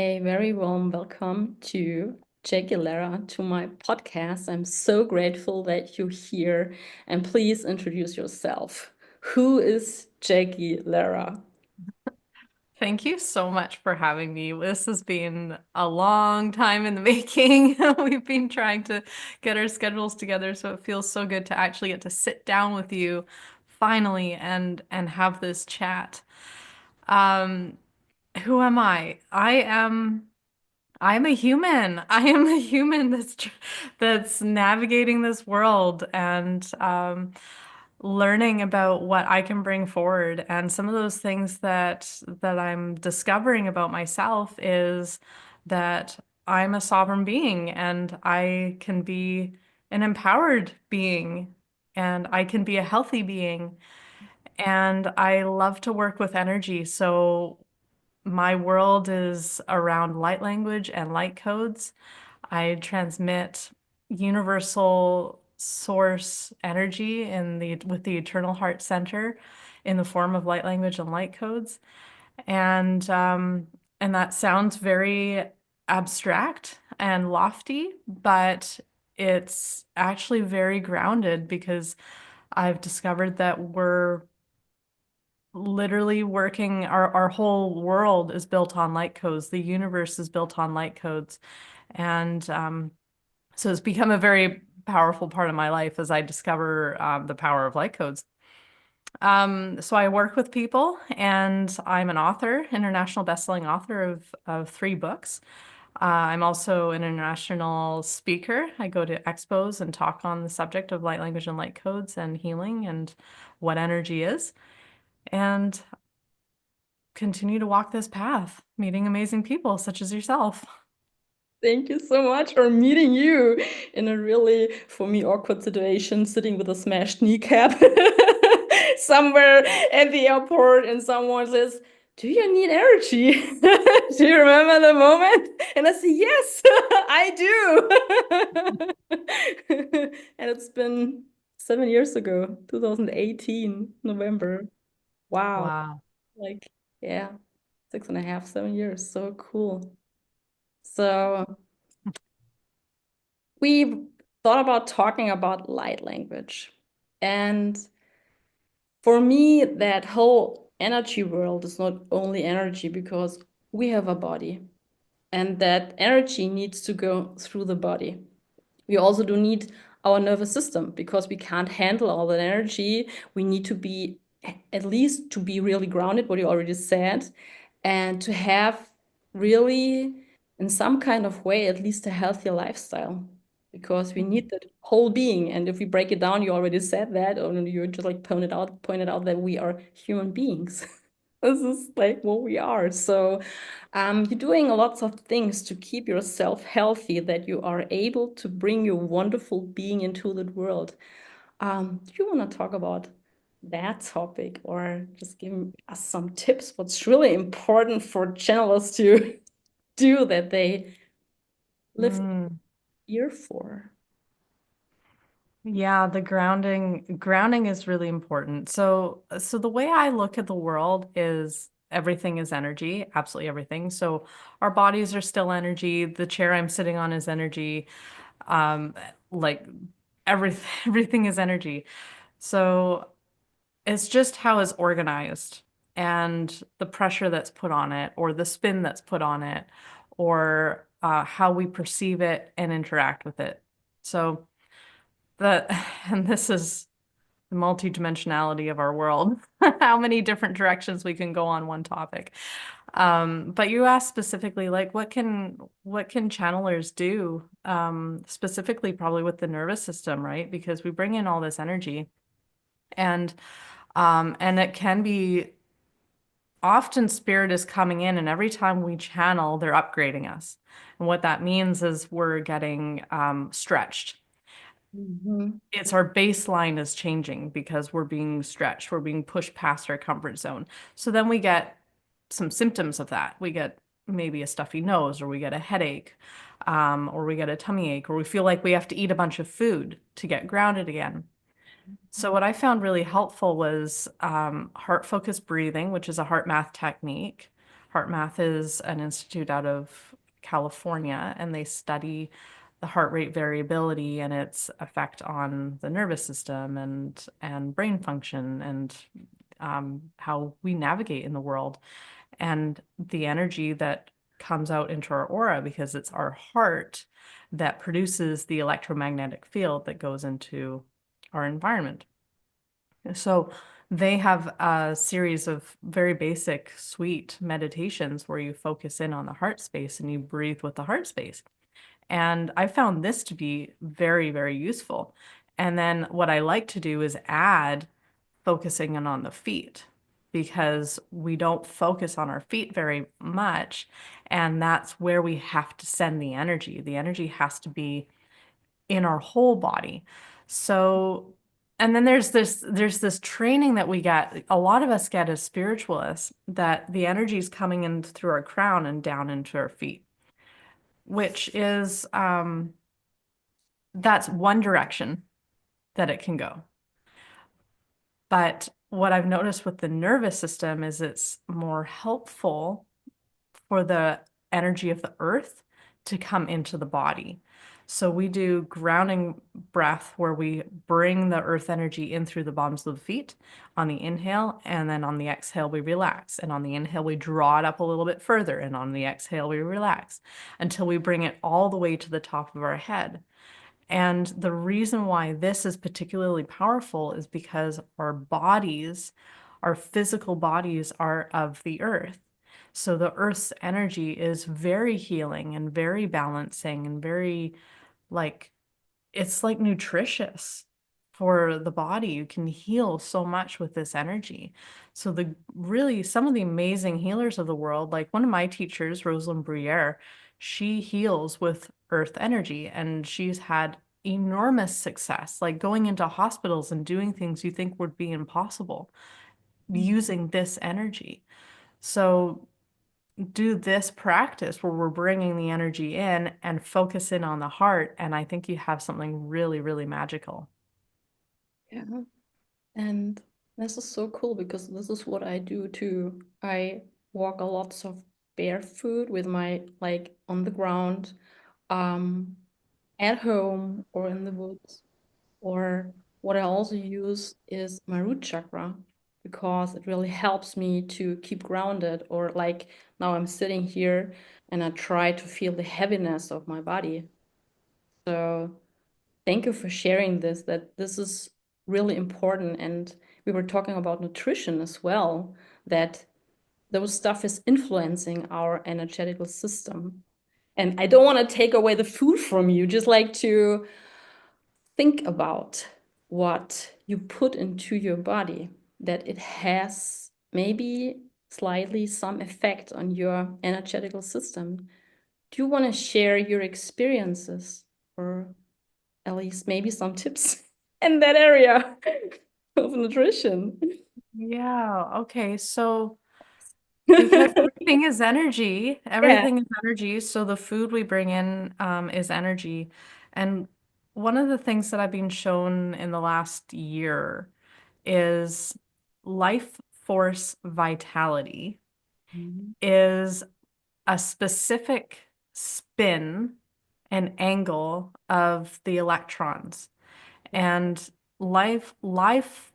A very warm welcome to Jackie Laara to my podcast. I'm so grateful that you're here and please introduce yourself. Who is Jackie Laara? Thank you so much for having me. This has been a long time in the making. We've been trying to get our schedules together, so it feels so good to actually get to sit down with you finally and have this chat. Um, who am I? I'm a human. I am a human that's navigating this world and learning about what I can bring forward. And some of those things that I'm discovering about myself is that I'm a sovereign being and I can be an empowered being and I can be a healthy being. And I love to work with energy. So my world is around light language and light codes. I transmit universal source energy in the with the Eternal Heart Center in the form of light language and light codes. And that sounds very abstract and lofty, but it's actually very grounded because I've discovered that we're literally working our whole world is built on light codes. The universe is built on light codes. And so it's become a very powerful part of my life as I discover the power of light codes. So I work with people and I'm an author, international bestselling author of 3 books. I'm also an international speaker. I go to expos and talk on the subject of light language and light codes and healing and what energy is. And continue to walk this path, meeting amazing people such as yourself. Thank you so much for meeting you in a really, for me, awkward situation, sitting with a smashed kneecap somewhere at the airport, and someone says, "Do you need energy?" Do you remember the moment? And I say, "Yes, I do." And it's been 7 years ago, 2018, November. Wow. Wow. Like, yeah, 6.5, 7 years. So cool. So we thought about talking about light language. And for me, that whole energy world is not only energy because we have a body and that energy needs to go through the body. We also do need our nervous system because we can't handle all that energy. We need to be at least to be really grounded, what you already said, and to have really, in some kind of way, at least a healthier lifestyle because we need that whole being. And if we break it down, you already said that, or you just like pointed out that we are human beings. This is like what we are. So you're doing lots of things to keep yourself healthy, that you are able to bring your wonderful being into the world. Do you want to talk about that topic or just give us some tips? What's really important for channelers to do that they live Mm. here for? Yeah, the grounding is really important. So the way I look at the world is everything is energy, absolutely everything. So our bodies are still energy. The chair I'm sitting on is energy. Um, like everything everything is energy. So it's just how it's organized and the pressure that's put on it, or the spin that's put on it, or how we perceive it and interact with it. So that, and this is the multidimensionality of our world, how many different directions we can go on one topic. But you asked specifically, like, what can channelers do? Specifically, probably with the nervous system, right? Because we bring in all this energy, and and it can be often spirit is coming in, and every time we channel, they're upgrading us. And what that means is we're getting stretched. Mhm. It's our baseline is changing because we're being stretched, we're being pushed past our comfort zone. So then we get some symptoms of that. We get maybe a stuffy nose, or we get a headache, or we get a tummy ache, or we feel like we have to eat a bunch of food to get grounded again. So what I found really helpful was heart focused breathing, which is a heart math technique. HeartMath is an institute out of California, and they study the heart rate variability and its effect on the nervous system and brain function and how we navigate in the world and the energy that comes out into our aura because it's our heart that produces the electromagnetic field that goes into our environment. So they have a series of very basic, sweet meditations where you focus in on the heart space and you breathe with the heart space. And I found this to be very, very useful. And then what I like to do is add focusing in on the feet because we don't focus on our feet very much. And that's where we have to send the energy. The energy has to be in our whole body. So, and then there's this training that we get, a lot of us get as spiritualists, that the energy is coming in through our crown and down into our feet, which is that's one direction that it can go. But what I've noticed with the nervous system is it's more helpful for the energy of the earth to come into the body. So we do grounding breath where we bring the earth energy in through the bottoms of the feet on the inhale, and then on the exhale, we relax. And on the inhale, we draw it up a little bit further. And on the exhale, we relax until we bring it all the way to the top of our head. And the reason why this is particularly powerful is because our bodies, our physical bodies, are of the earth. So the earth's energy is very healing and very balancing and very like it's like nutritious for the body. You can heal so much with this energy. So the really some of the amazing healers of the world, like one of my teachers, Rosalind Bruyere, she heals with earth energy and she's had enormous success, like going into hospitals and doing things you think would be impossible using this energy. So do this practice where we're bringing the energy in and focus in on the heart. And I think you have something really, really magical. Yeah. And this is so cool because this is what I do too. I walk a lot of barefoot with my like on the ground, um, at home or in the woods. Or what I also use is my root chakra because it really helps me to keep grounded. Or like now I'm sitting here and I try to feel the heaviness of my body. So thank you for sharing this, that this is really important. And we were talking about nutrition as well, that those stuff is influencing our energetical system. And I don't want to take away the food from you, just like to think about what you put into your body, that it has maybe slightly some effect on your energetical system. Do you want to share your experiences or at least maybe some tips in that area of nutrition? Yeah, okay. So because everything is energy, Yeah. everything is energy. So the food we bring in is energy. And one of the things that I've been shown in the last year is life force vitality Mhm. is a specific spin and angle of the electrons. And life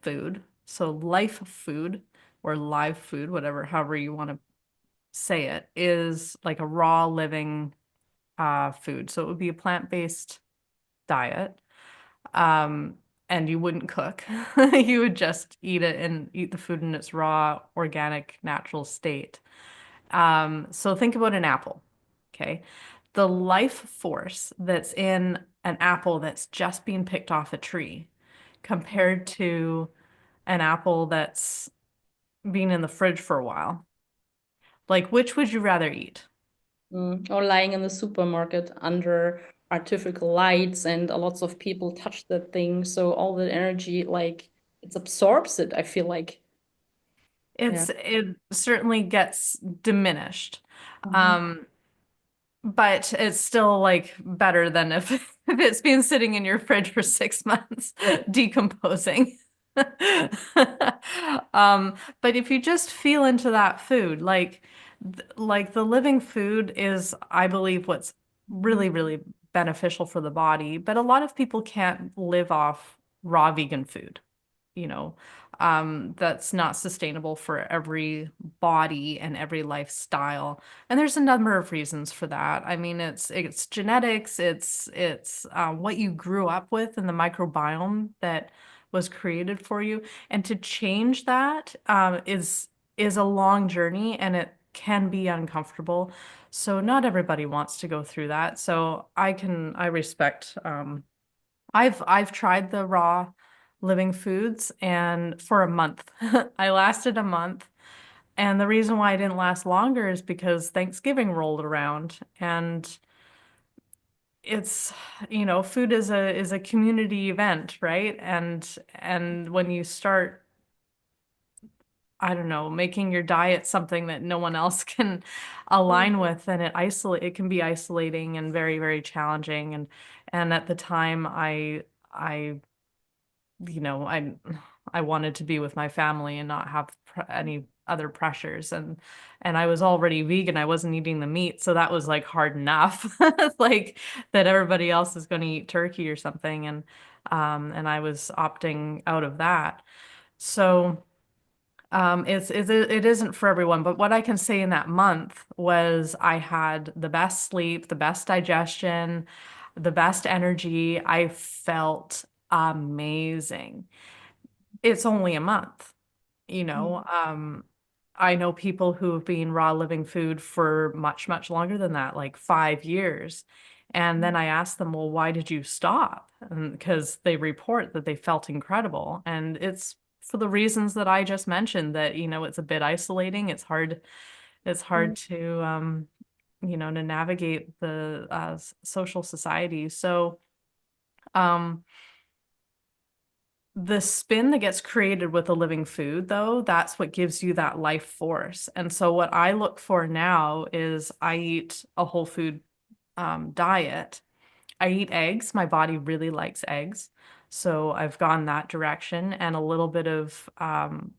food, so life food or live food, whatever, however you want to say it, is like a raw living food. So it would be a plant-based diet. Um, and you wouldn't cook. You would just eat it and eat the food in its raw, organic, natural state. So think about an apple, okay? The life force that's in an apple that's just being picked off a tree compared to an apple that's been in the fridge for a while. Like, which would you rather eat? Or lying in the supermarket under artificial lights, and a lots of people touch that thing. So all the energy, like it absorbs it, I feel like. Yeah. It certainly gets diminished. Mhm. Um, but it's still like better than if, if it's been sitting in your fridge for 6 months decomposing. But if you just feel into that food, like like the living food is, I believe, what's really, really beneficial for the body. But a lot of people can't live off raw vegan food, you know. That's not sustainable for every body and every lifestyle. And there's a number of reasons for that. I mean, it's genetics, it's what you grew up with and the microbiome that was created for you. And to change that is a long journey and it can be uncomfortable. So not everybody wants to go through that. So I respect I've tried the raw living foods and for a month. I lasted a month. And the reason why I didn't last longer is because Thanksgiving rolled around and it's, food is a community event, right? And when you start, I don't know, making your diet something that no one else can align with, then it can be isolating and very, very challenging. And at the time I you know, I wanted to be with my family and not have any other pressures and I was already vegan. I wasn't eating the meat, so that was like hard enough. Like that everybody else is going to eat turkey or something and I was opting out of that. So it isn't for everyone, but what I can say in that month was I had the best sleep, the best digestion, the best energy. I felt amazing. It's only a month, you know. I know people who have been raw living food for much, much longer than that, like 5 years. And then I asked them, well, why did you stop? And because they report that they felt incredible. And it's for the reasons that I just mentioned, that, it's a bit isolating. It's hard to navigate the social society. So, um, the spin that gets created with a living food, though, that's what gives you that life force. And so, what I look for now is I eat a whole food diet. I eat eggs. My body really likes eggs. So, I've gone that direction and a little bit of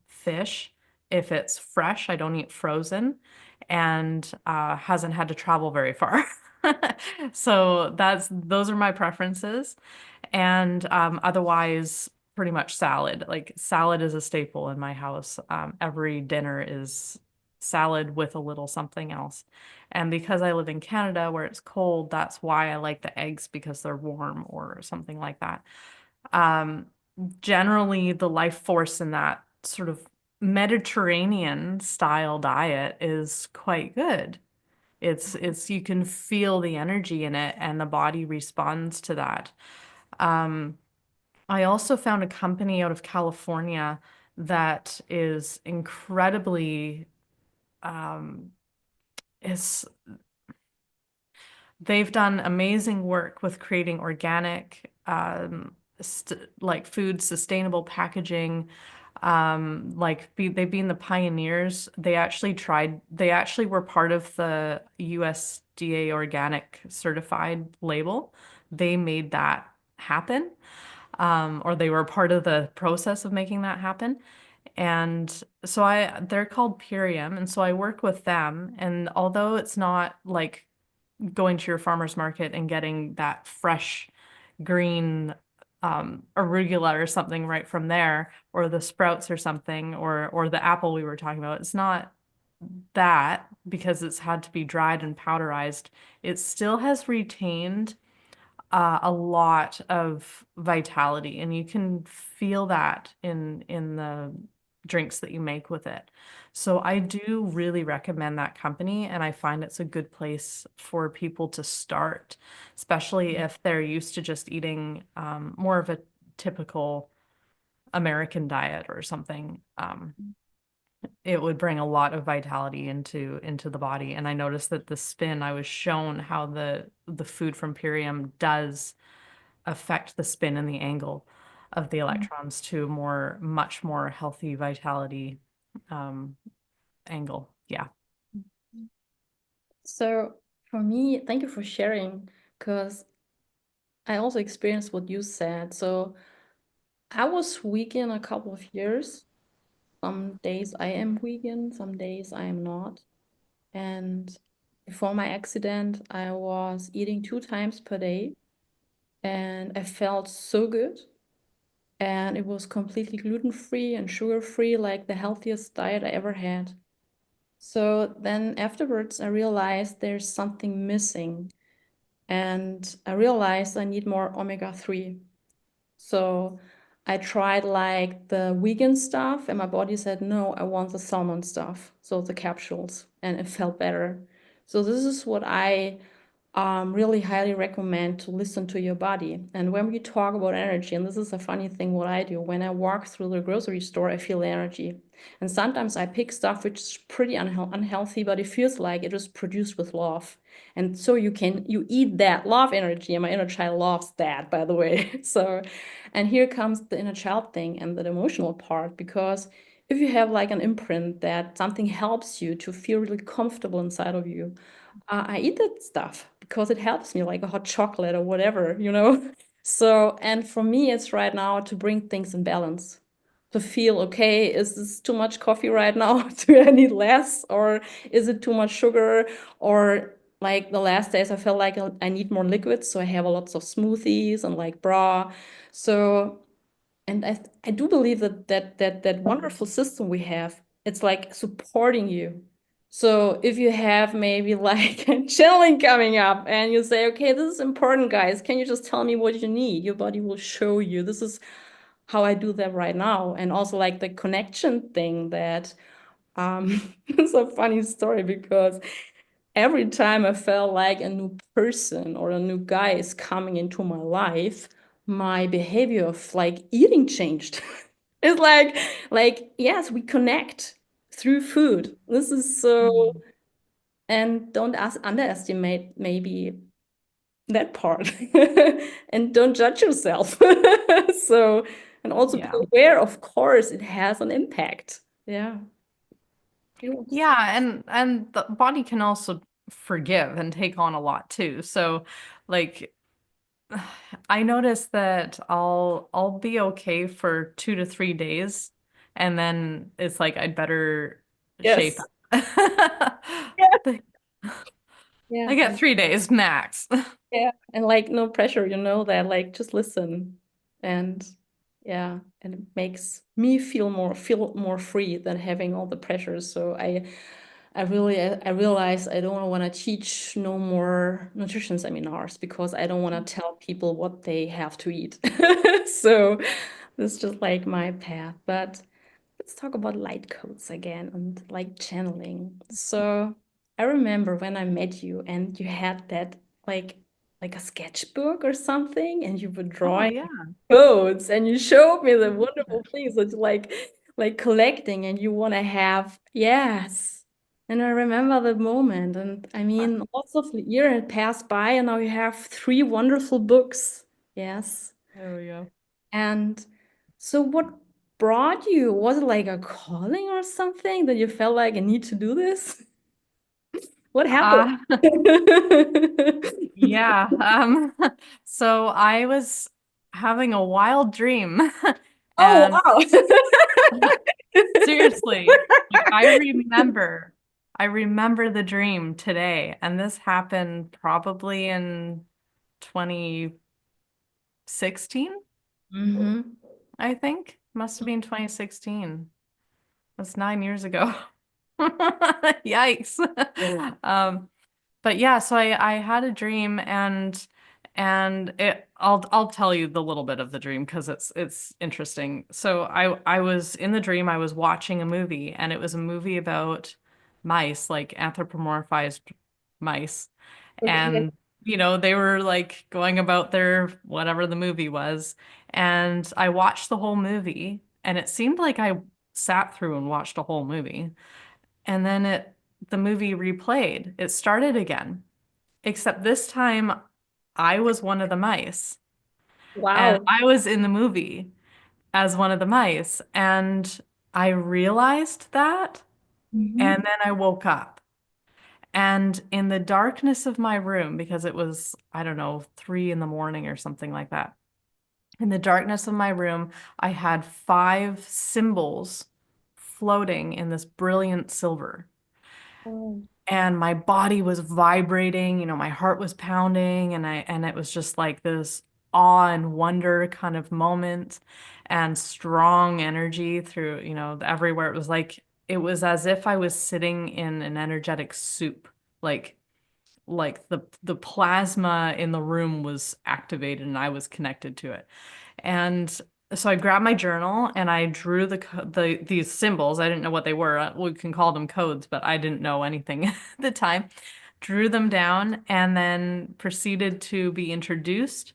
fish. If it's fresh, I don't eat frozen and hasn't had to travel very far. So, those are my preferences. And otherwise, pretty much salad. Like salad is a staple in my house. Every dinner is salad with a little something else. And because I live in Canada where it's cold, that's why I like the eggs because they're warm or something like that. Um, Generally, the life force in that sort of Mediterranean style diet is quite good. It's you can feel the energy in it and the body responds to that. Um, I also found a company out of California that is incredibly um, is they've done amazing work with creating organic st like food sustainable packaging. They've been the pioneers. They actually were part of the USDA organic certified label. They made that happen, or they were part of the process of making that happen. And so they're called Purium, and so I work with them. And although it's not like going to your farmer's market and getting that fresh green arugula or something right from there, or the sprouts or something, or the apple we were talking about, it's not that because it's had to be dried and powderized. It still has retained a lot of vitality, and you can feel that in the drinks that you make with it. So I do really recommend that company, and I find it's a good place for people to start, especially if they're used to just eating more of a typical American diet or something. It would bring a lot of vitality into the body. And I noticed that the spin, I was shown how the food from Purium does affect the spin and the angle of the electrons to a much more healthy vitality um, angle. Yeah. So for me, thank you for sharing, because I also experienced what you said. So I was vegan a couple of years. Some days I am vegan, some days I am not. And before my accident, I was eating 2 times per day and I felt so good. And it was completely gluten-free and sugar-free, like the healthiest diet I ever had. So then afterwards, I realized there's something missing. And I realized I need more omega-3. So I tried like the vegan stuff, and my body said, no, I want the salmon stuff. So the capsules, and it felt better. So this is what I really highly recommend to listen to your body. And when we talk about energy, and this is a funny thing what I do, when I walk through the grocery store, I feel energy. And sometimes I pick stuff which is pretty unhealthy, but it feels like it was produced with love. And so you eat that love energy, and my inner child loves that, by the way. So, and here comes the inner child thing and the emotional part, because if you have like an imprint that something helps you to feel really comfortable inside of you, I eat that stuff because it helps me, like a hot chocolate or whatever, you know? So, and for me, it's right now to bring things in balance, to feel, okay, is this too much coffee right now? Do I need less? Or is it too much sugar? Or like the last days, I felt like I need more liquids. So I have a lots of smoothies and like bra. So and I do believe that wonderful system we have, it's like supporting you. So if you have maybe like a channeling coming up and you say, okay, this is important, guys. Can you just tell me what you need? Your body will show you. This is how I do that right now. And also like the connection thing that it's a funny story because every time I felt like a new person or a new guy is coming into my life, my behavior of like eating changed. It's like, yes, we connect through food. This is so, Mhm. and don't underestimate maybe that part. And don't judge yourself. So, and also be Yeah. aware, of course, it has an impact. Yeah. It was. Yeah, and the body can also forgive and take on a lot too. So like I noticed that I'll be okay for 2 to 3 days and then it's like I'd better shape Yes. up. Yeah. Like, Yeah. I get 3 days max. Yeah, and like no pressure, you know that like just listen. And yeah, and it makes me feel more free than having all the pressures. So I realize I don't want to teach no more nutrition seminars because I don't want to tell people what they have to eat. So this is just like my path. But let's talk about light codes again and like channeling. So I remember when I met you and you had that like like a sketchbook or something and you were Oh drawing yeah. codes and you showed me the wonderful things that you like collecting and you want to have. Yes. And I remember the moment, and I mean lots of years had passed by and now you have three wonderful books. Yes. There we go. And so what brought you? Was it like a calling or something that you felt like I need to do this? What happened? Uh, yeah. So I was having a wild dream Oh, and wow. seriously, like I remember the dream today, and this happened probably in 2016, Hmm. I think. Must have been 2016. That's 9 years ago. Yikes. Um, but yeah, so I had a dream and I'll tell you the little bit of the dream because it's interesting. So I was in the dream, I was watching a movie and it was a movie about mice, like anthropomorphized mice. Okay. And they were like going about their whatever the movie was. And I watched the whole movie and it seemed like I sat through and watched a whole movie. And then the movie replayed. It started again. Except this time I was one of the mice and Wow. I was in the movie as one of the mice. And I realized that. Hmm. And then I woke up. And in the darkness of my room, because it was, I don't know, 3 in the morning or something like that, in the darkness of my room, I had 5 symbols floating in this brilliant silver. Oh. and my body was vibrating, my heart was pounding, and it was just like this awe and wonder kind of moment and strong energy through, everywhere. It was as if I was sitting in an energetic soup. Like the plasma in the room was activated and I was connected to it. And so I grabbed my journal and I drew these symbols. I didn't know what they were. We can call them codes, but I didn't know anything at the time. Drew them down and then proceeded to be introduced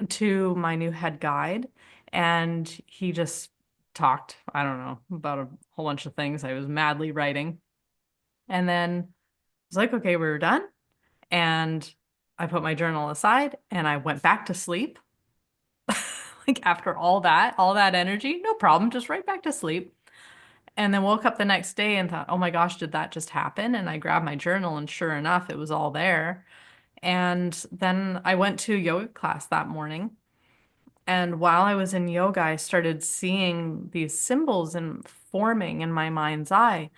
to my new head guide. And he just talked, I don't know, about a whole bunch of things. I was madly writing. And then I was like, okay, we're done. And I put my journal aside and I went back to sleep. Like after all that energy, no problem, just right back to sleep. And then woke up the next day and thought, oh my gosh, did that just happen? And I grabbed my journal and sure enough, it was all there. And then I went to yoga class that morning. And while I was in yoga, I started seeing these symbols and forming in my mind's eye.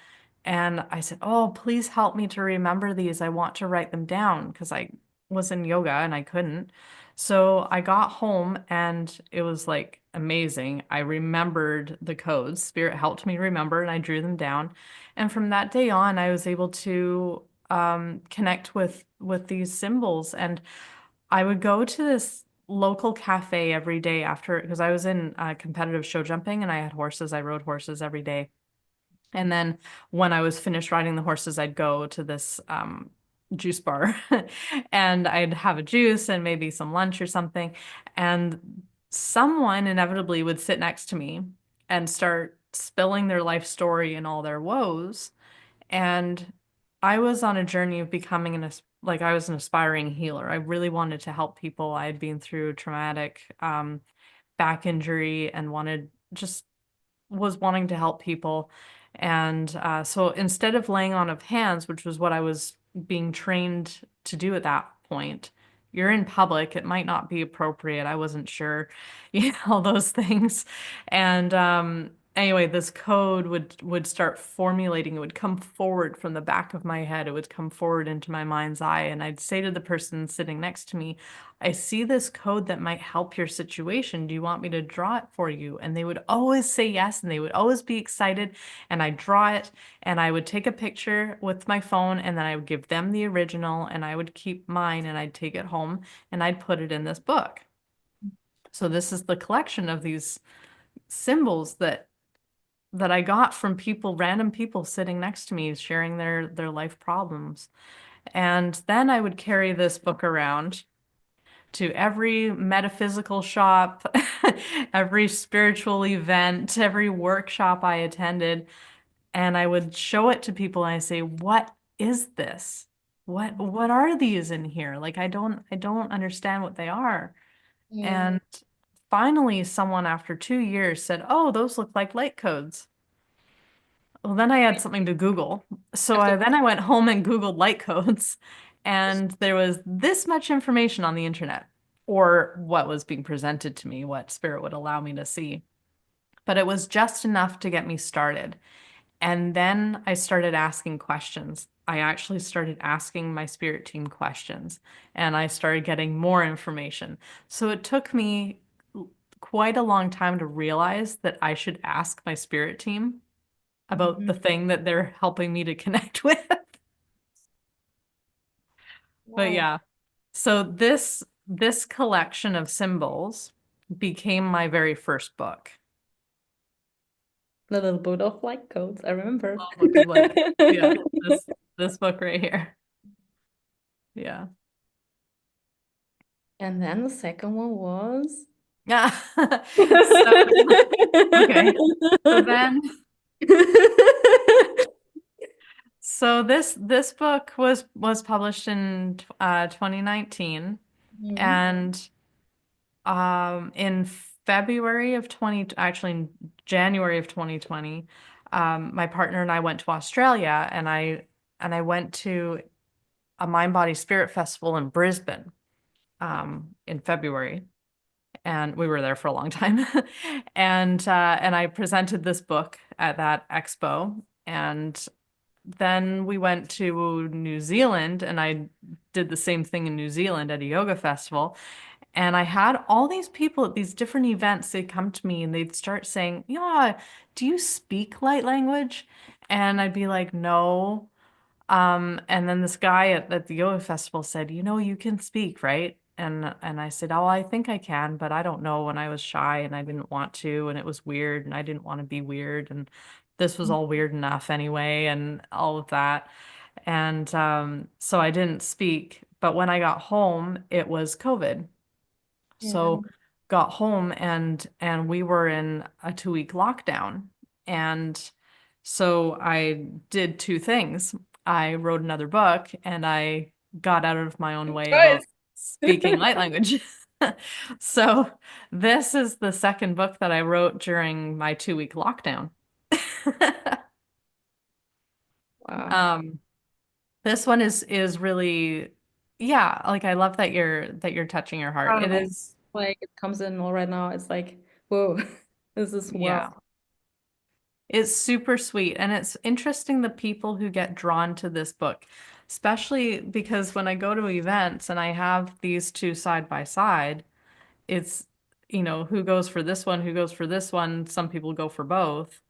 And I said, oh, please help me to remember these. I want to write them down because I was in yoga and I couldn't. So I got home and it was like amazing. I remembered the codes. Spirit helped me remember and I drew them down. And from that day on, I was able to connect with these symbols. And I would go to this local cafe every day after, because I was in competitive show jumping and I had horses. I rode horses every day. And then when I was finished riding the horses, I'd go to this juice bar and I'd have a juice and maybe some lunch or something. And someone inevitably would sit next to me and start spilling their life story and all their woes. And I was on a journey of becoming like I was an aspiring healer. I really wanted to help people. I had been through traumatic back injury and just was wanting to help people. And so instead of laying on of hands, which was what I was being trained to do at that point, you're in public, it might not be appropriate. I wasn't sure, all those things. And anyway, this code would start formulating. It would come forward from the back of my head. It would come forward into my mind's eye. And I'd say to the person sitting next to me, I see this code that might help your situation. Do you want me to draw it for you? And they would always say yes, and they would always be excited. And I draw it, and I would take a picture with my phone, and then I would give them the original, and I would keep mine, and I'd take it home, and I'd put it in this book. So this is the collection of these symbols that I got from people, random people sitting next to me, sharing their life problems. And then I would carry this book around to every metaphysical shop, every spiritual event, every workshop I attended, and I would show it to people and I say, "What is this? What are these in here? Like I don't understand what they are." Yeah. And finally someone after 2 years said, "Oh, those look like light codes." Well, then I had something to Google. So After then I went home and Googled light codes, and there was this much information on the internet, or what was being presented to me, what spirit would allow me to see. But it was just enough to get me started. And then I started asking questions. I actually started asking my spirit team questions, and I started getting more information. So it took me quite a long time to realize that I should ask my spirit team about Mhm. the thing that they're helping me to connect with. But Wow. yeah, so this collection of symbols became my very first book. The little boat of light codes, I remember. Oh, book of like, yeah, this book right here. Yeah. And then the second one was. Yeah. So okay. So then so this book was published in 2019, Mhm. and in February of 20, actually in January of 2020, my partner and I went to Australia, and I went to a Mind Body Spirit Festival in Brisbane in February, and we were there for a long time. And I presented this book at that expo, and then we went to New Zealand and I did the same thing in New Zealand at a yoga festival. And I had all these people at these different events, they'd come to me and they'd start saying, yeah, do you speak light language? And I'd be like, no. And then this guy at the yoga festival said, you know, you can speak, right? And I said, oh, I think I can, but I don't know. And I was shy and I didn't want to, and it was weird, and I didn't want to be weird, and this was all weird enough anyway, and all of that. And so I didn't speak. But when I got home, it was COVID. Yeah. So got home and we were in a 2 week lockdown. And so I did two things. I wrote another book and I got out of my own way Choice. about speaking light language. So this is the second book that I wrote during my 2 week lockdown. Wow. Um, this one is really, yeah, like I love that you're touching your heart. It Wow. is, Like it comes in all right now. It's like, whoa, this is wow. yeah. It's super sweet. And it's interesting the people who get drawn to this book, especially because when I go to events and I have these two side by side, it's, who goes for this one, who goes for this one. Some people go for both.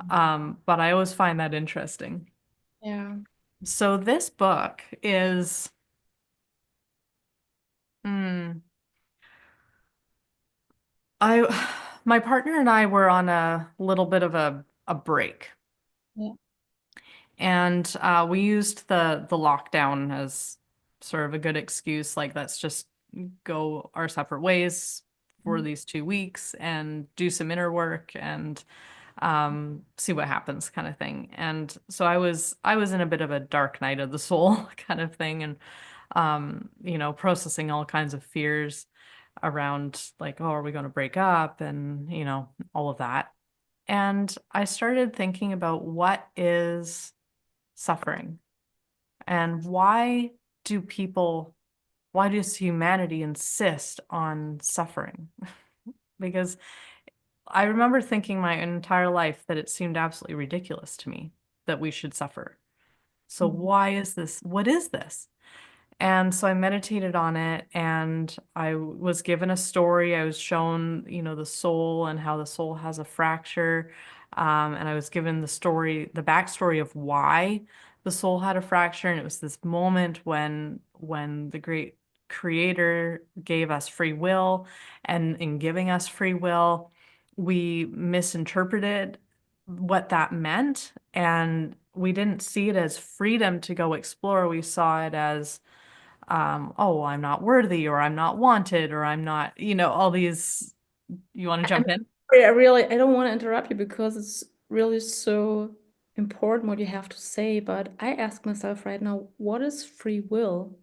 But I always find that interesting. Yeah. So this book is, hmm, I, my partner and I were on a little bit of a break. Yeah. And we used the lockdown as sort of a good excuse, like let's just go our separate ways for these 2 weeks and do some inner work and see what happens, kind of thing. And so I was in a bit of a dark night of the soul kind of thing, and processing all kinds of fears around like, oh, are we going to break up, and all of that. And I started thinking about what is suffering and why does humanity insist on suffering? Because I remember thinking my entire life that it seemed absolutely ridiculous to me that we should suffer. So Mhm. why is this? What is this? And so I meditated on it and I was given a story. I was shown, the soul and how the soul has a fracture. And I was given the backstory of why the soul had a fracture. And it was this moment when the great creator gave us free will, and in giving us free will, we misinterpreted what that meant. And we didn't see it as freedom to go explore. We saw it as oh, I'm not worthy, or I'm not wanted, or I'm not, all these. You want to I'm jump in? sorry, I don't want to interrupt you because it's really so important what you have to say, but I ask myself right now, what is free will?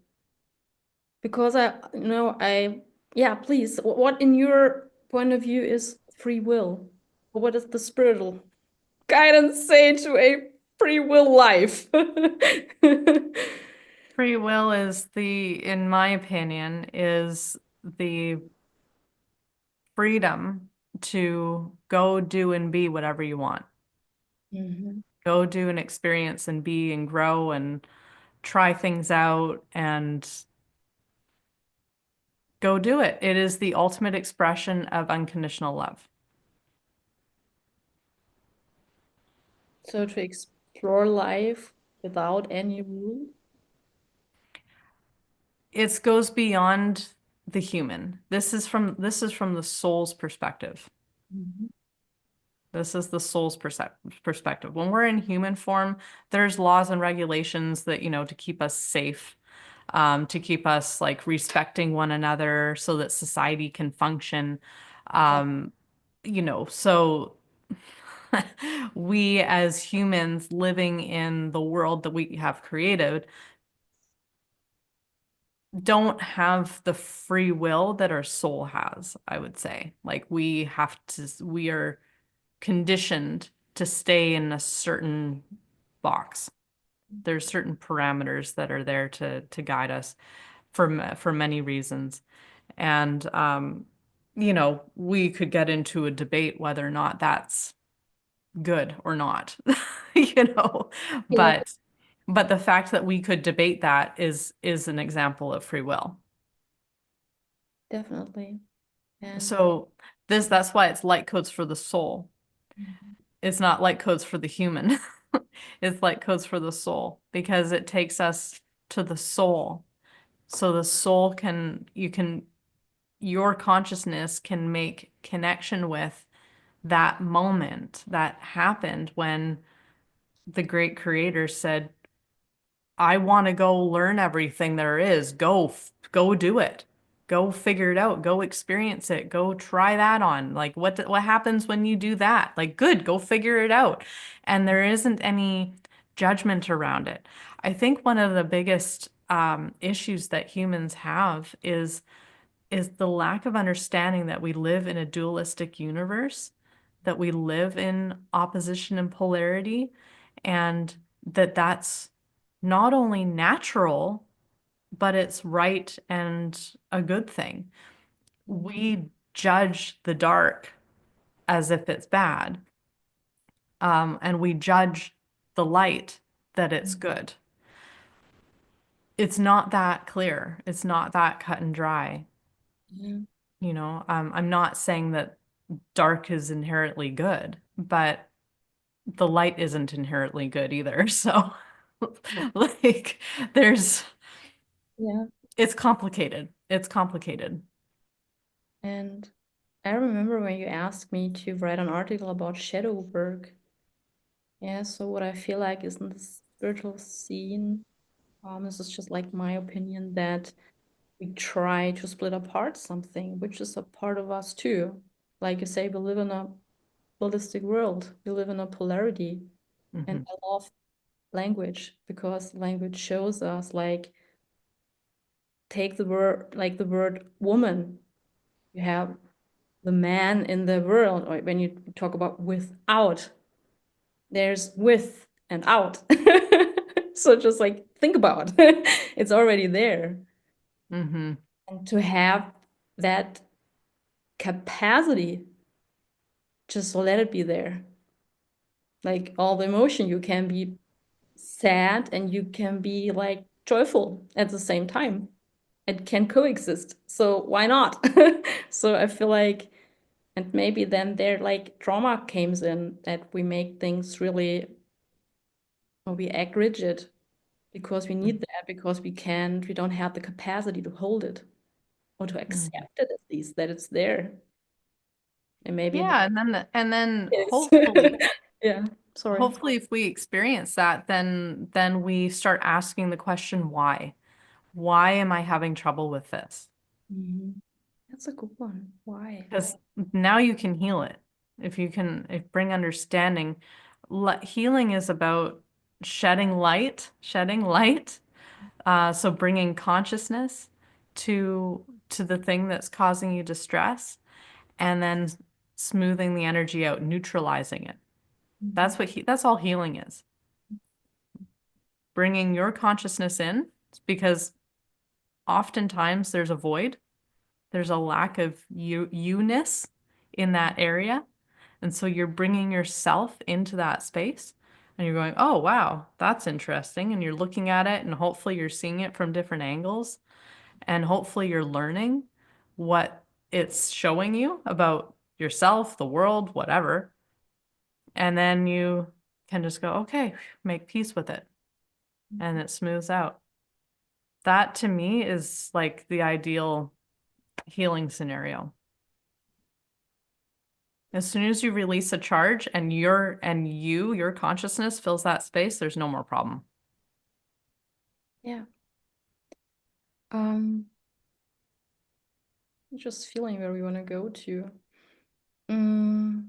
Because yeah, please, what in your point of view is free will? What is the spiritual guidance say to a free will life? Free will is in my opinion, is the freedom to go do and be whatever you want. Mhm. Go do and experience and be and grow and try things out and go do it. It is the ultimate expression of unconditional love. So to explore life without any rule. It goes beyond the human. This is from the soul's perspective. Mhm. This is the soul's perspective. When we're in human form, there's laws and regulations that, to keep us safe, to keep us like respecting one another so that society can function. Yeah. Um, so we as humans living in the world that we have created don't have the free will that our soul has, I would say. Like we are conditioned to stay in a certain box. There's certain parameters that are there to guide us for many reasons. And we could get into a debate whether or not that's good or not, you know, Yeah. but But the fact that we could debate that is an example of free will. Definitely. And So that's why it's light codes for the soul. Mhm. It's not light codes for the human. It's light codes for the soul because it takes us to the soul. So the soul your consciousness can make connection with that moment that happened when the great creator said, I want to go learn everything there is. Go do it. Go figure it out. Go experience it. Go try that on. Like what happens when you do that? Like good, go figure it out. And there isn't any judgment around it. I think one of the biggest issues that humans have is the lack of understanding that we live in a dualistic universe, that we live in opposition and polarity, and that's not only natural, but it's right and a good thing. We judge the dark as if it's bad, and we judge the light that it's good. It's not that clear. It's not that cut and dry. Yeah. I'm not saying that dark is inherently good, but the light isn't inherently good either. So, like, there's, Yeah. it's complicated. It's complicated. And I remember when you asked me to write an article about shadow work. Yeah, so what I feel like is in the spiritual scene, this is just like my opinion that we try to split apart something, which is a part of us too. Like you say, we live in a holistic world. We live in a polarity. And Hmm. I love language because language shows us like take the word like the word woman. You have the man in the world, or when you talk about without, there's with and out. So just like think about it's already there. Hmm. And to have that capacity, just let it be there. Like all the emotion, you can be sad and you can be like joyful at the same time. It can coexist. So why not? So I feel like, and maybe then there like trauma comes in that we make things really, or we act rigid because we need that, because we don't have the capacity to hold it or to Hmm. accept it at least that it's there. And maybe in Yeah, and then the hopefully, case. Yeah, sorry. hopefully if we experience that, then we start asking the question, why? Why am I having trouble with this? Mhm. That's a good one. Why? Because now you can heal it. If bring understanding. Healing is about shedding light. So bringing consciousness to the thing that's causing you distress, and then smoothing the energy out, neutralizing it. Mhm. That's all healing is. Bringing your consciousness in, because oftentimes there's a void, there's a lack of you-ness in that area. And so you're bringing yourself into that space and you're going, oh, wow, that's interesting. And you're looking at it and hopefully you're seeing it from different angles. And hopefully you're learning what it's showing you about yourself, the world, whatever. And then you can just go, okay, make peace with it. And it smooths out. That to me is like the ideal healing scenario. As soon as you release a charge and your consciousness fills that space, there's no more problem. Yeah. Um, just feeling where we want to go to. Mm,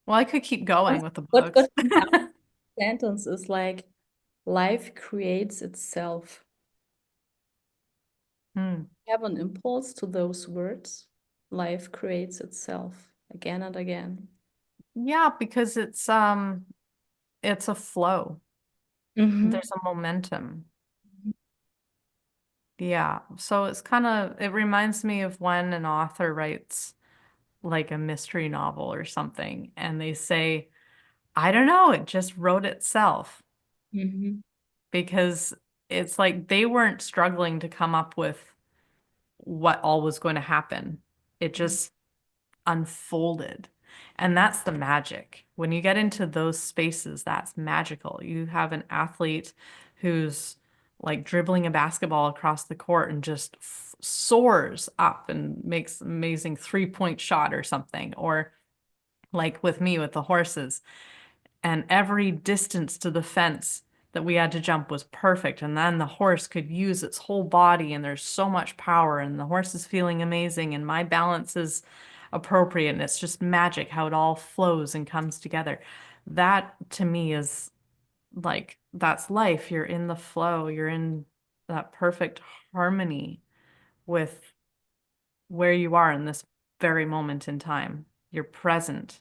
Well, I could keep going what with the what books. got me out of the sentence is like life creates itself. Hmm. Have an impulse to those words. Life creates itself again and again. Yeah, because it's a flow. Hmm. There's a momentum. Yeah. So it reminds me of when an author writes like a mystery novel or something, and they say, I don't know, it just wrote itself. Hmm. because it's like they weren't struggling to come up with what all was going to happen. It just unfolded. And that's the magic. When you get into those spaces, that's magical. You have an athlete who's like dribbling a basketball across the court and just soars up and makes an amazing 3-point shot or something. Or like with me with the horses, and every distance to the fence that we had to jump was perfect. And then the horse could use its whole body, and there's so much power, and the horse is feeling amazing, and my balance is appropriate. And it's just magic how it all flows and comes together. That to me is like, that's life. You're in the flow, you're in that perfect harmony with where you are in this very moment in time. You're present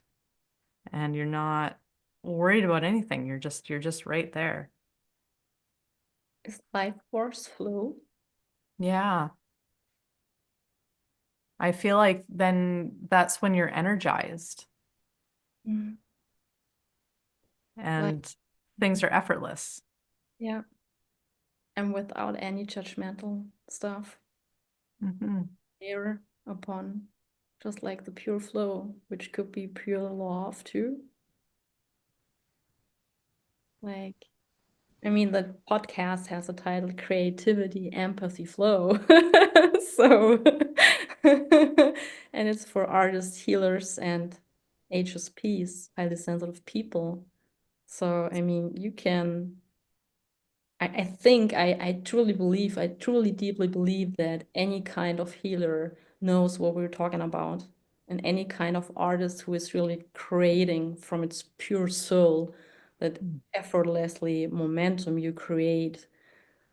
and you're not worried about anything. You're just right there. Is life force flow? Yeah. I feel like then that's when you're energized Mm. Like, and things are effortless. yeah, and without any judgmental stuff Hmm. here upon, just like the pure flow, which could be pure love too. Like, I mean, the podcast has a title Creativity, Empathy, Flow. So, and it's for artists, healers, and HSPs, highly sensitive people. So, I mean, you can, I think, I truly believe, I truly deeply believe that any kind of healer knows what we're talking about. And any kind of artist who is really creating from its pure soul, that effortlessly momentum you create,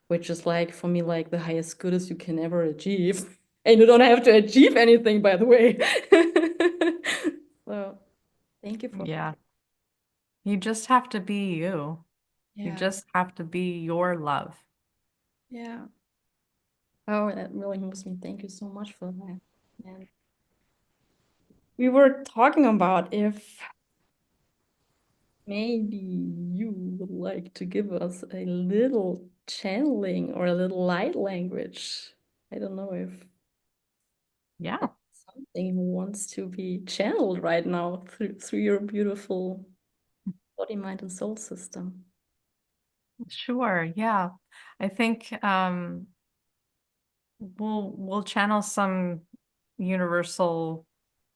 which is like for me like the highest good as you can ever achieve. And you don't have to achieve anything, by the way. So thank you for that. Yeah. You just have to be you. You Yeah, just have to be your love. yeah. Oh, that really moves me. Thank you so much for that. And we were talking about if maybe you would like to give us a little channeling or a little light language. I don't know if Yeah, something wants to be channeled right now through your beautiful body, mind, and soul system. sure. Yeah. I think we'll channel some universal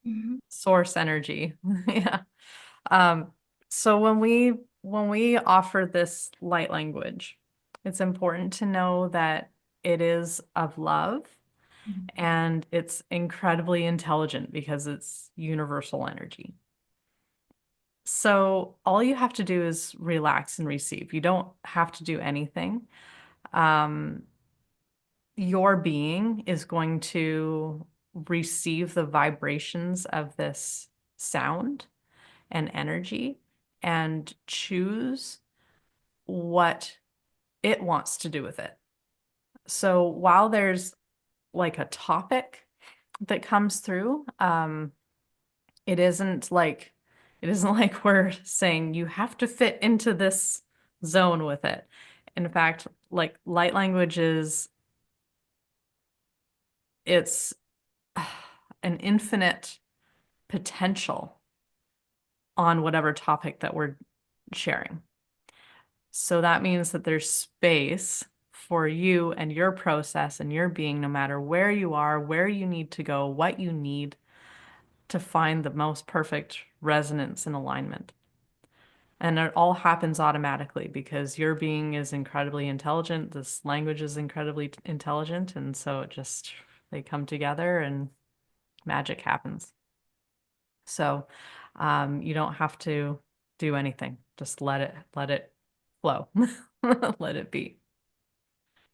Mhm. source energy. Yeah. Um, so when we offer this light language, it's important to know that it is of love Mhm. and it's incredibly intelligent because it's universal energy. So all you have to do is relax and receive. You don't have to do anything. Um, your being is going to receive the vibrations of this sound and energy and choose what it wants to do with it. So while there's like a topic that comes through, it isn't like it isn't like we're saying you have to fit into this zone with it. In fact, like light language is it's an infinite potential on whatever topic that we're sharing. So that means that there's space for you and your process and your being, no matter where you are, where you need to go, what you need to find the most perfect resonance and alignment. And it all happens automatically because your being is incredibly intelligent. This language is incredibly intelligent. And so it just, they come together and magic happens. So you don't have to do anything. Just let it flow, let it be.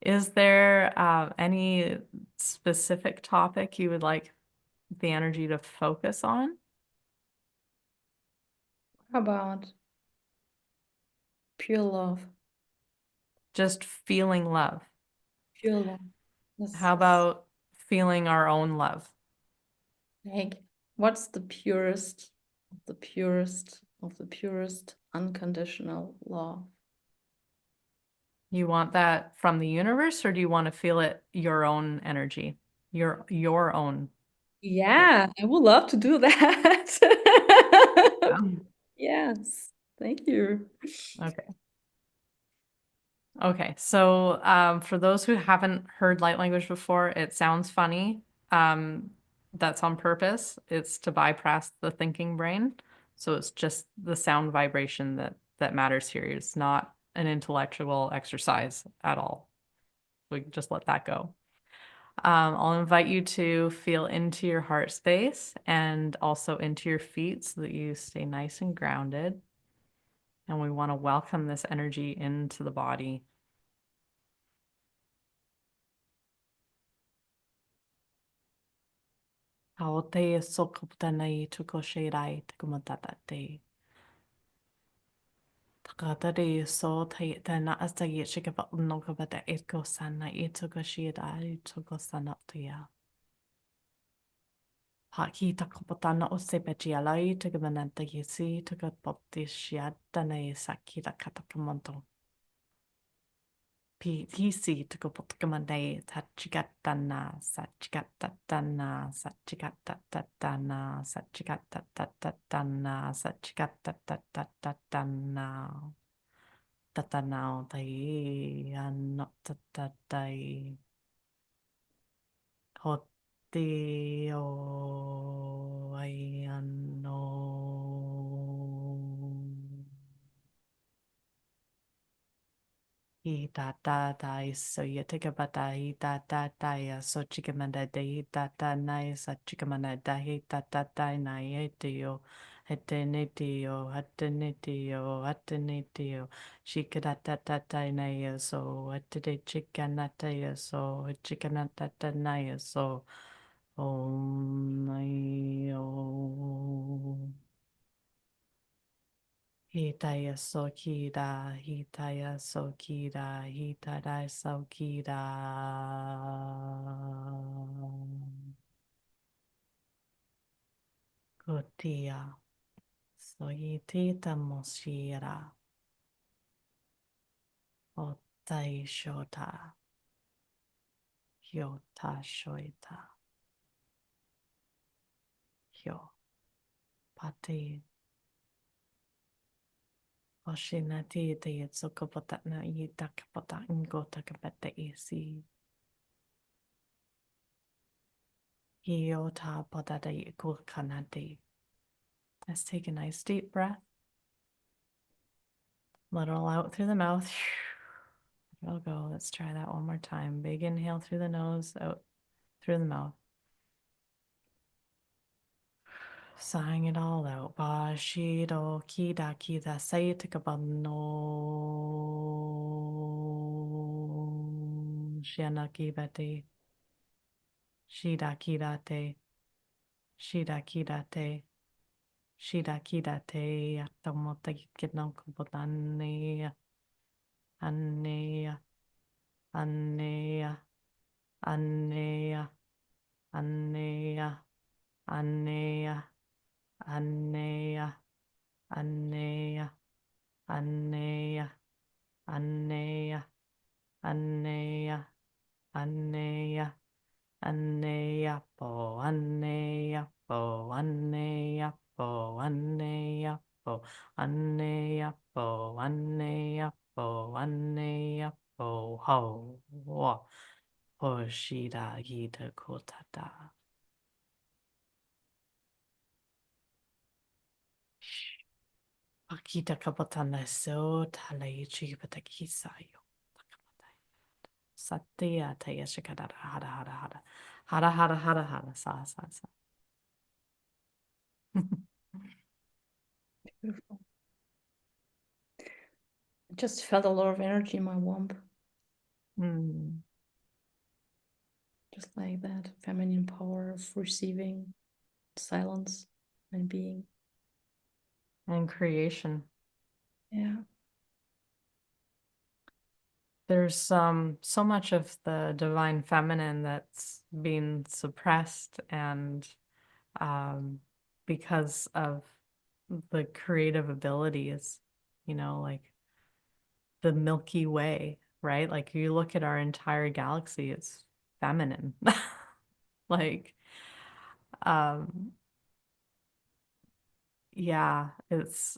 Is there any specific topic you would like the energy to focus on? How about pure love? Just feeling love. Pure love. This How is about feeling our own love? like, what's the purest of the purest of the purest unconditional love? You want that from the universe, or do you want to feel it your own energy? Your own. Yeah, I would love to do that. Yeah. Yes, thank you. Okay. Okay. So for those who haven't heard light language before, it sounds funny. Um, that's on purpose. It's to bypass the thinking brain. So it's just the sound vibration that matters here. It's not an intellectual exercise at all. We can just let that go. I'll invite you to feel into your heart space and also into your feet so that you stay nice and grounded. And we want to welcome this energy into the body. Aote sokoputanai tukoshirai takumatate. Takatari so tana asagi shikapa nokabata etko sana itokoshirai tokosanaptia. Haki takopatana osepechi alai tukamananta yesi tukapoti shiatana saki takatakamonto. PC tukapotakamane tachigatana sachigatatana sachigatatana sachigatatana sachigatatana tatanao tai anotatatai hote o ai ano. He da da da so you take a bata he da da da ya so chikamanda de he da da na sa chikamanda da he da da da na ye dio hetenetio hetenetio hetenetio shikada da da da na ya so etede chikanata ya so chikanata da na ya so om nai o. Hitaya Sokida, Hitaya Sokida, Hitada Sokida. Kutia, Soyitita Moshira, Otai Shota, Hyota Shoita, Hyo, Pati, Oshinati, the Yetsukopatana, Yitakapata, Ngotakapata Isi, Hyota Podada Yikulkanati. Let's take a nice deep breath. Let it all out through the mouth. It'll go. Let's try that one more time. Big inhale through the nose, out through the mouth. Sighing it all out. Bashido kida kida sayutakabano. Shianaki bate. Shida kidate. Shida kidate. Shida kidate. Yatamota kidnankubotane. Anea. Anea. Anea. Anea. Anea. Anea. Anea. Anea. Anea. Anea. Anea. Anea po. Anea po. Anea po. Anea po. Anea po. Anea po. Anea po. Ho. Wa. Hoshida yida kotata. Akita kapatana so talaichi patakisayo. Satya taya shikadara hara hara hara. Hara hara hara hara sa sa sa. Beautiful. I just felt a lot of energy in my womb, Mm. just like that feminine power of receiving silence and being. And creation. Yeah. There's so much of the divine feminine that's being suppressed and because of the creative abilities, like the Milky Way. right? Like you look at our entire galaxy, it's feminine. Like, um, yeah, it's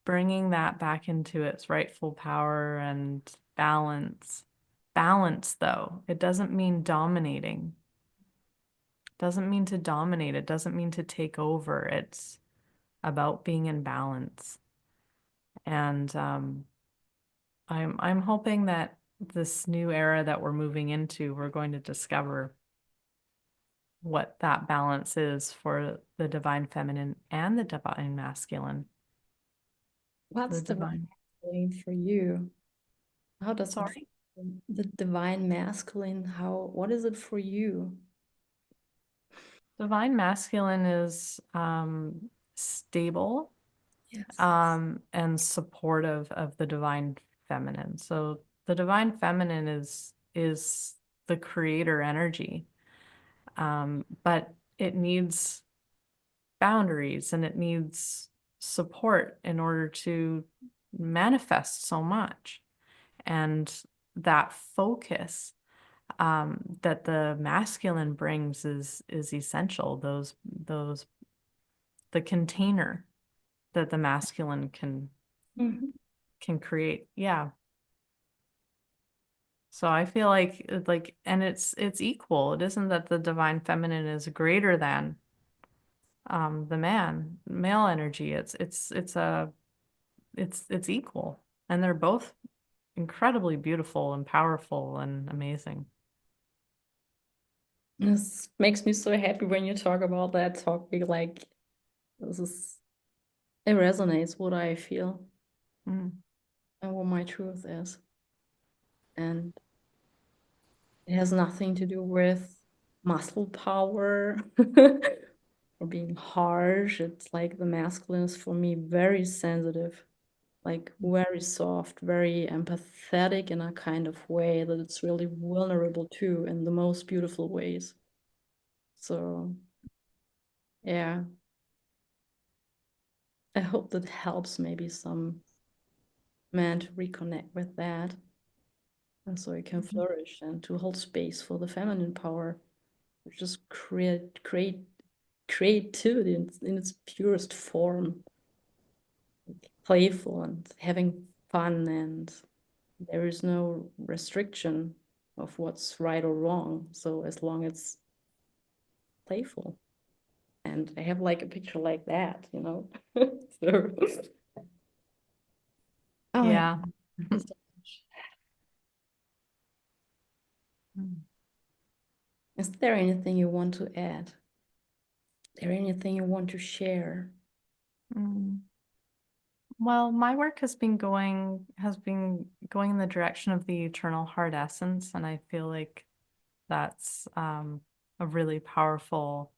bringing that back into its rightful power and balance. Balance, though, it doesn't mean dominating. It doesn't mean to dominate. It doesn't mean to take over. It's about being in balance. And I'm hoping that this new era that we're moving into, we're going to discover what that balance is for the divine feminine and the divine masculine. The What's divine divine. masculine for you? How does it Sorry? feel? The divine masculine, what is it for you? Divine masculine is stable Yes. and supportive of the divine feminine. So the divine feminine is the creator energy, but it needs boundaries and it needs support in order to manifest so much. And that focus that the masculine brings is essential. Those the container that the masculine Mhm. can create. Yeah. So I feel like and it's equal. It isn't that the divine feminine is greater than the male energy. It's equal. And they're both incredibly beautiful and powerful and amazing. This makes me so happy when you talk about that topic. Like, this is, it resonates what I feel Mm. and what my truth is. And it has nothing to do with muscle power or being harsh. It's like the masculine is for me very sensitive, like very soft, very empathetic in a kind of way that it's really vulnerable too in the most beautiful ways. So, yeah, I hope that helps maybe some men to reconnect with that and so it can Mhm. flourish and to hold space for the feminine power, just create creativity in its purest form, playful and having fun, and there is no restriction of what's right or wrong. So as long as it's playful, and I have like a picture like that, you know. So, oh yeah, Yeah. thank you so much. Mm. Is there anything you want to add? Is there anything you want to share? Mm. Well, my work has been going in the direction of the eternal heart essence, and I feel like that's a really powerful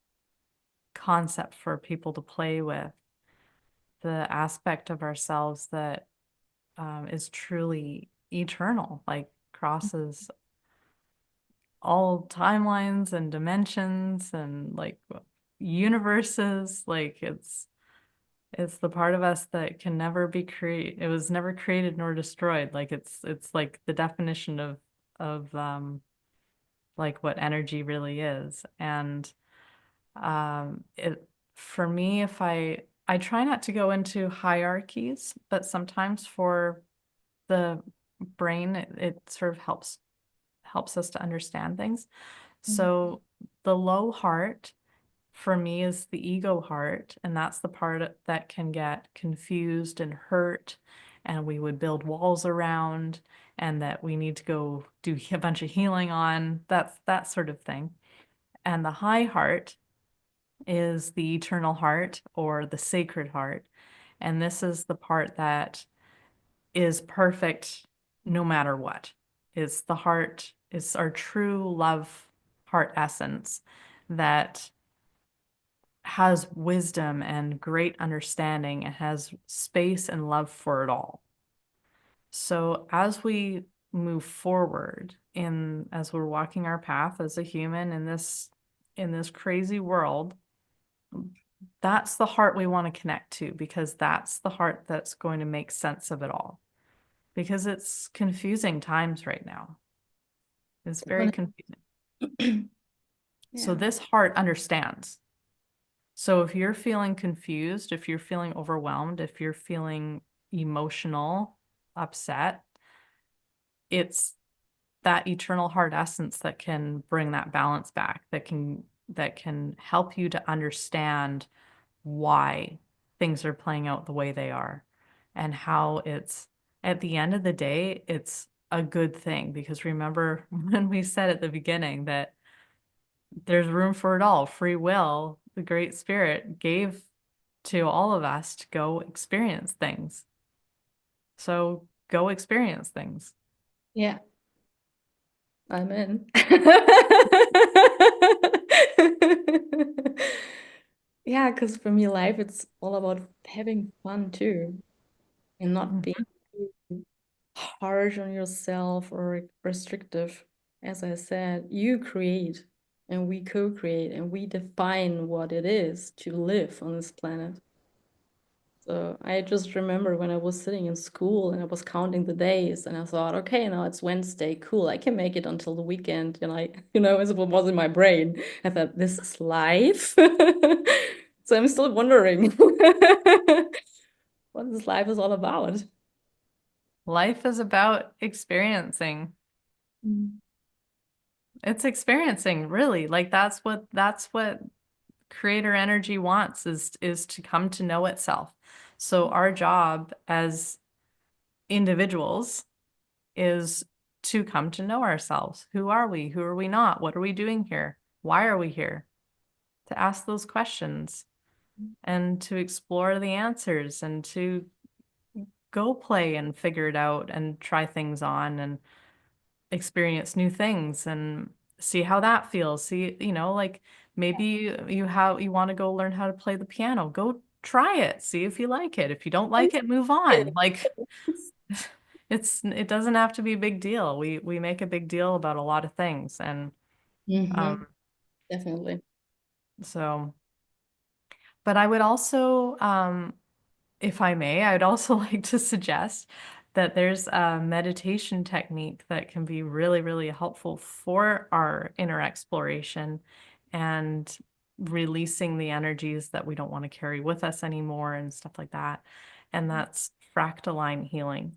concept for people to play with. The aspect of ourselves that is truly eternal, like crosses all timelines and dimensions and like universes. Like it's the part of us that can never be created. It was never created nor destroyed. Like it's like the definition of like what energy really is. And it for me, if I try not to go into hierarchies, but sometimes for the brain, it sort of helps us to understand things. Mm. So the low heart for me is the ego heart, and that's the part that can get confused and hurt, and we would build walls around, and that we need to go do a bunch of healing on. That's that sort of thing. And the high heart is the eternal heart or the sacred heart. And this is the part that is perfect no matter what. It's the heart, it's our true love heart essence that has wisdom and great understanding and has space and love for it all. So as we move forward in as we're walking our path as a human in this crazy world, that's the heart we want to connect to because that's the heart that's going to make sense of it all. because it's confusing times right now. It's very Definitely. confusing. So Yeah. this heart understands. So if you're feeling confused, if you're feeling overwhelmed, if you're feeling emotional, upset, it's that eternal heart essence that can bring that balance back, that can help you to understand why things are playing out the way they are and how it's at the end of the day, it's a good thing because remember when we said at the beginning that there's room for it all, free will, the Great Spirit gave to all of us to go experience things. So go experience things. Yeah, I'm in. Yeah, because for me, life it's all about having fun too, and not being Mhm. too harsh on yourself or restrictive. As I said, you create and we co-create and we define what it is to live on this planet. So I just remember when I was sitting in school and I was counting the days and I thought, okay, now it's Wednesday, cool, I can make it until the weekend. And I, as what was in my brain. I thought, this is life. So I'm still wondering what this life is all about. Life is about experiencing. Mm. It's experiencing, really. Like that's what creator energy wants is to come to know itself. So our job as individuals is to come to know ourselves. Who are we? Who are we not? What are we doing here? Why are we here? To ask those questions and to explore the answers and to go play and figure it out and try things on and experience new things and see how that feels. See, like maybe you want to go learn how to play the piano. Go try it. See if you like it. If you don't like it, move on. Like it doesn't have to be a big deal. We make a big deal about a lot of things and um Hmm. Definitely. so but I would also if I may, I would also like to suggest that there's a meditation technique that can be really, really helpful for our inner exploration and releasing the energies that we don't want to carry with us anymore and stuff like that. And that's fractaline healing.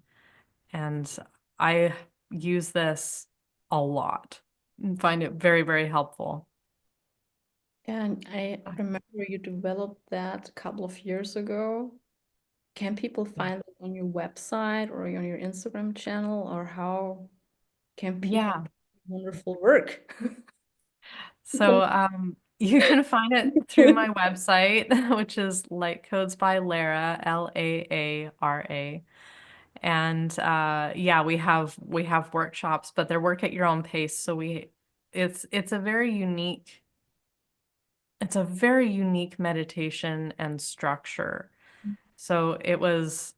And I use this a lot and find it very, very helpful. And I remember you developed that a couple of years ago. Can people find it on your website or on your Instagram channel, or how can people Yeah. wonderful work? So you can find it through my website, which is LightCodes by Laara, Laara. And yeah, we have workshops, but they're work at your own pace. So it's a very unique meditation and structure. So it was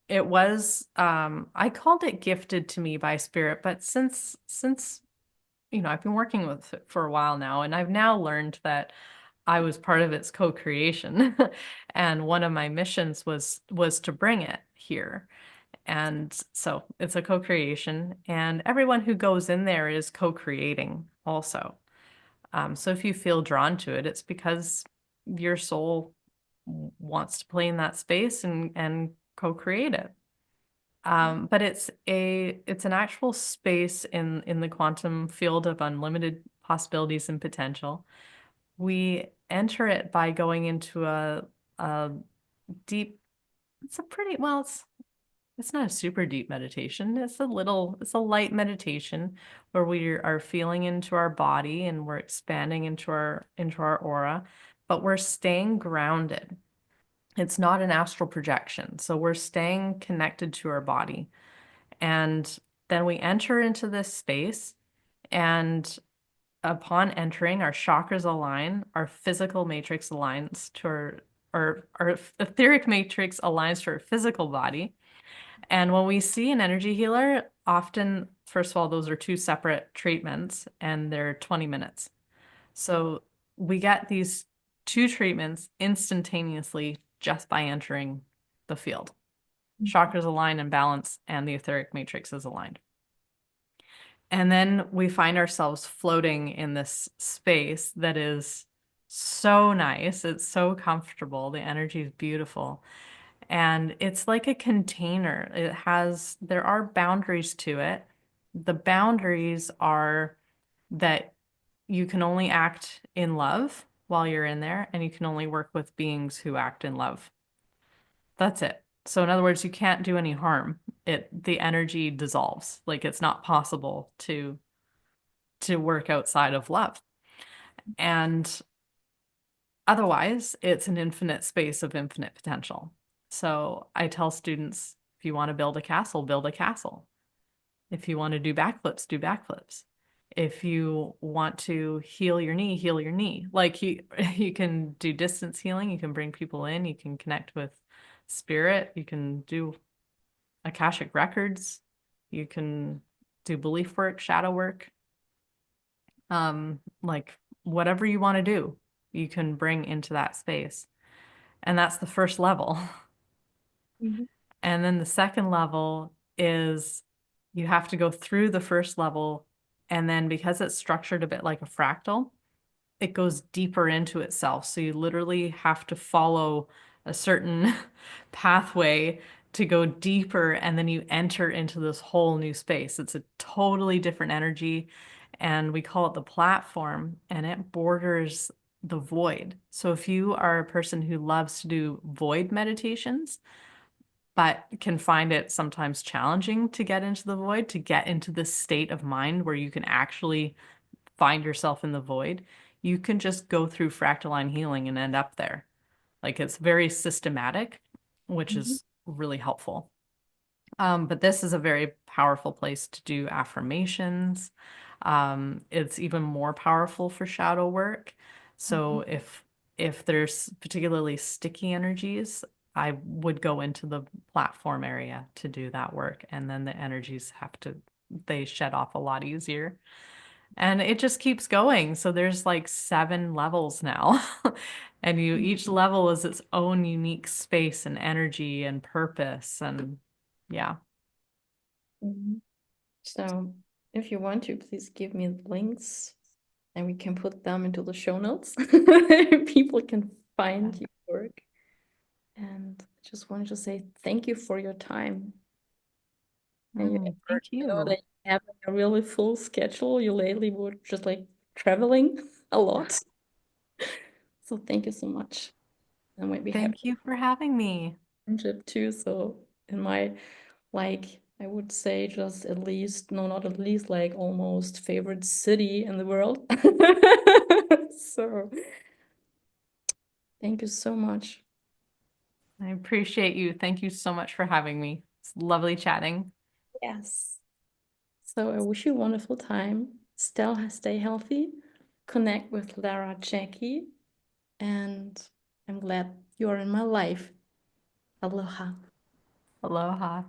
I called it gifted to me by spirit, but since I've been working with it for a while now, and I've now learned that I was part of its co-creation. And one of my missions was to bring it here. And so it's a co-creation, and everyone who goes in there is co-creating also. So if you feel drawn to it, it's because your soul wants to play in that space and co-create it. But it's an actual space in the quantum field of unlimited possibilities and potential. We enter it by going into a deep, it's a pretty, well, it's not a super deep meditation. It's a light meditation where we are feeling into our body and we're expanding into our aura, but we're staying grounded. It's not an astral projection. So we're staying connected to our body. And then we enter into this space, and upon entering, our chakras align, our physical matrix aligns to our etheric matrix aligns to our physical body. And when we see an energy healer, often, first of all, those are two separate treatments and they're 20 minutes. So we get these two treatments instantaneously just by entering the field. chakras align and balance, and the etheric matrix is aligned. And then we find ourselves floating in this space that is so nice. It's so comfortable. The energy is beautiful. And it's like a container. There are boundaries to it. The boundaries are that you can only act in love while you're in there, and you can only work with beings who act in love. That's it. So in other words, you can't do any harm. The energy dissolves. Like it's not possible to work outside of love. And otherwise, it's an infinite space of infinite potential. So I tell students, if you want to build a castle, build a castle. If you want to do backflips, do backflips. If you want to heal your knee, heal your knee. Like you can do distance healing, you can bring people in, you can connect with spirit, you can do Akashic records, you can do belief work, shadow work. Like whatever you want to do, you can bring into that space. And that's the first level. Mhm. And then the second level is you have to go through the first level. And then because it's structured a bit like a fractal, it goes deeper into itself. So you literally have to follow a certain pathway to go deeper, and then you enter into this whole new space. It's a totally different energy, and we call it the platform, and it borders the void. So if you are a person who loves to do void meditations, but can find it sometimes challenging to get into the void, to get into this state of mind where you can actually find yourself in the void, you can just go through fractal line healing and end up there. Like it's very systematic, which Mhm. is really helpful. But this is a very powerful place to do affirmations. It's even more powerful for shadow work. So Mhm. if there's particularly sticky energies, I would go into the platform area to do that work, and then the energies they shed off a lot easier. And it just keeps going. So there's like 7 levels now. And each level is its own unique space and energy and purpose. And yeah. Mhm. So if you want to, please give me the links and we can put them into the show notes. People can find your work. And I just wanted to say thank you for your time and your effort. Thank I know that you. you have a really full schedule. You lately were just like traveling a lot. So thank you so much. And maybe have Thank you for having me. friendship too. So in my I would say just at least, no, not at least, like almost favorite city in the world. So thank you so much. I appreciate you. Thank you so much for having me. It's lovely chatting. Yes. So I wish you a wonderful time. Still stay healthy. Connect with Lara Jackie. And I'm glad you are in my life. Aloha. Aloha.